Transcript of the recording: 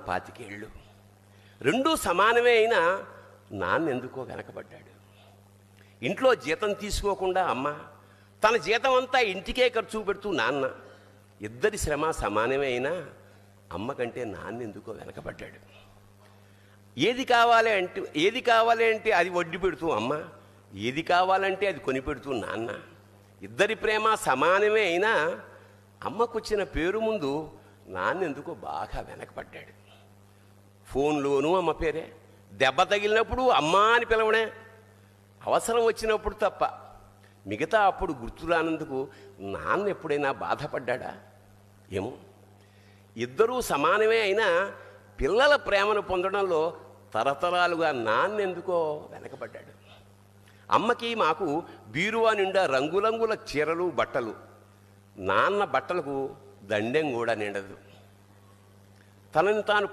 25 ఏళ్ళు. రెండూ సమానమే అయినా నాన్నెందుకో వెనకబడ్డాడు. ఇంట్లో జీతం తీసుకోకుండా అమ్మ, తన జీతం అంతా ఇంటికే ఖర్చు పెడుతూ నాన్న, ఇద్దరి శ్రమ సమానమే అయినా అమ్మ కంటే నాన్నెందుకో వెనకబడ్డాడు. ఏది కావాలి అంటే అది వడ్డీ పెడుతూ అమ్మ, ఏది కావాలంటే అది కొనిపెడుతూ నాన్న, ఇద్దరి ప్రేమ సమానమే అయినా అమ్మకొచ్చిన పేరు ముందు నాన్నెందుకో బాగా వెనకబడ్డాడు. ఫోన్లోనూ అమ్మ పేరే, దెబ్బ తగిలినప్పుడు అమ్మ అని పిలవడే, అవసరం వచ్చినప్పుడు తప్ప మిగతా అప్పుడు గుర్తురానందుకు నాన్న ఎప్పుడైనా బాధపడ్డా ఏమో. ఇద్దరూ సమానమే అయినా పిల్లల ప్రేమను పొందడంలో తరతరాలుగా నాన్నెందుకో వెనకబడ్డాడు. అమ్మకి మాకు బీరువా నిండా రంగురంగుల చీరలు బట్టలు, నాన్న బట్టలకు దండెం కూడా నిండదు. తనని తాను